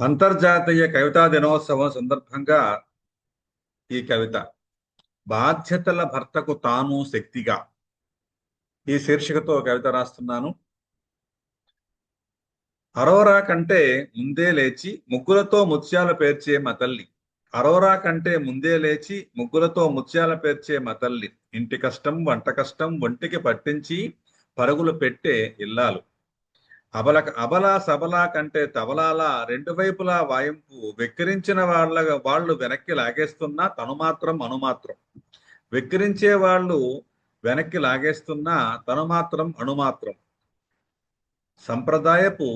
అంతర్జాతీయ కవితా దినోత్సవం సందర్భంగా ఈ కవిత బాధ్యతల భర్తకు తాను శక్తిగా ఈ శీర్షికతో కవిత రాస్తున్నాను. అరోరా కంటే ముందే లేచి ముగ్గులతో ముత్యాలు పేర్చే మా తల్లి. అరోరా కంటే ముందే లేచి ముగ్గులతో ముత్యాలు పేర్చే మా తల్లి. ఇంటి కష్టం వంట కష్టం ఒంటికి పట్టించి పరుగులు పెట్టే ఇల్లాలు. అబలా సబలా కంటే తబలాలా రెండు వైపులా వాయింపు వెక్కిరించిన వాళ్ళు వెనక్కి లాగేస్తున్నా తను మాత్రం అణుమాత్రం. వెక్కిరించే వాళ్ళు వెనక్కి లాగేస్తున్నా తను మాత్రం అణుమాత్రం. సంప్రదాయపు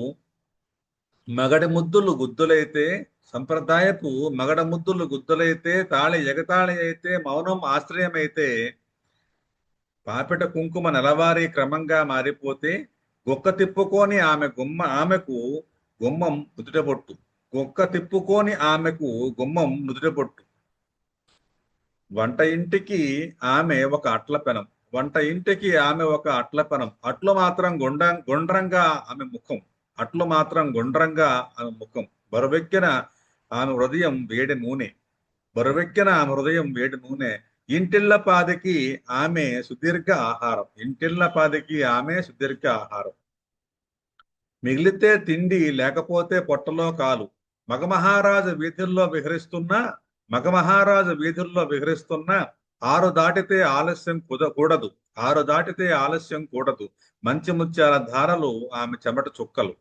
మగడి ముద్దులు గుద్దులైతే సంప్రదాయపు మగడ ముద్దులు గుద్దులైతే తాళి ఎగతాళి అయితే మౌనం ఆశ్రయమైతే పాపిట కుంకుమ నెలవారీ క్రమంగా మారిపోతే గొక్క తిప్పుకొని ఆమెకు గుమ్మం నుదుటబొట్టు. గొక్క తిప్పుకొని ఆమెకు గుమ్మం నుదుటబొట్టు. వంట ఇంటికి ఆమె ఒక అట్ల పెనం. వంట ఇంటికి ఆమె ఒక అట్ల పెనం. అట్లు మాత్రం గుండ్రంగా ఆమె ముఖం. అట్లు మాత్రం గుండ్రంగా ఆమె ముఖం. బరువెక్కిన ఆమె హృదయం వేడి నూనె. బరువెక్కిన ఆమె హృదయం వేడి నూనె. ఇంటిళ్లపాదికి ఆమె సుదీర్ఘ ఆహారం. ఇంటిళ్లపాదికి ఆమె సుదీర్ఘ ఆహారం. మిగిలితే తిండి లేకపోతే పొట్టలో కాలు. మగమహారాజు వీధుల్లో విహరిస్తున్నా మగమహారాజు వీధుల్లో విహరిస్తున్నా ఆరు దాటితే ఆలస్యం కూడదు. ఆరు దాటితే ఆలస్యం కూడదు. మంచి ముత్యాల ధారలు ఆమె చెమట చుక్కలు.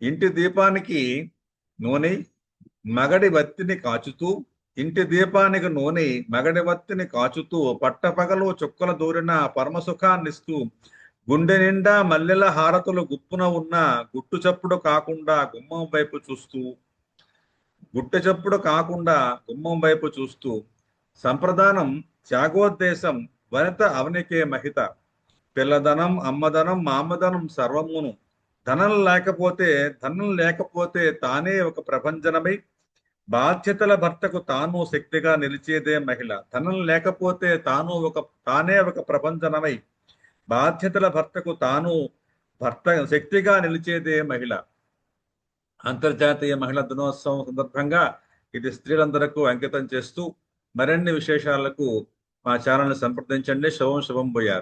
ఇంటి దీపానికి నూనె మగడి వత్తిని కాచుతూ ఇంటి దీపానికి నూనె మగడి వత్తిని కాచుతూ పట్టపగలు చుక్కల దూరిన పరమసుఖాన్నిస్తూ గుండె నిండా మల్లెల హారతులు గుప్పున ఉన్న గుట్టు చప్పుడు కాకుండా గుమ్మం వైపు చూస్తూ గుట్టు చప్పుడు కాకుండా గుమ్మం వైపు చూస్తూ సంప్రదానం త్యాగోద్దేశం వనిత అవనికే మహిత. పిల్లధనం అమ్మధనం మామధనం సర్వమును ధనం లేకపోతే తానే ఒక ప్రభంజనమై బాధ్యతల భర్తకు తాను శక్తిగా నిలిచేదే మహిళ. ధనం లేకపోతే తానే ఒక ప్రభంజనమై బాధ్యతల భర్తకు తాను శక్తిగా నిలిచేదే మహిళ. అంతర్జాతీయ మహిళా దినోత్సవం సందర్భంగా ఇది స్త్రీలందరకు అంకితం చేస్తూ మరిన్ని విశేషాలకు మా ఛానల్ని సంప్రదించండి. శుభం భూయాత్.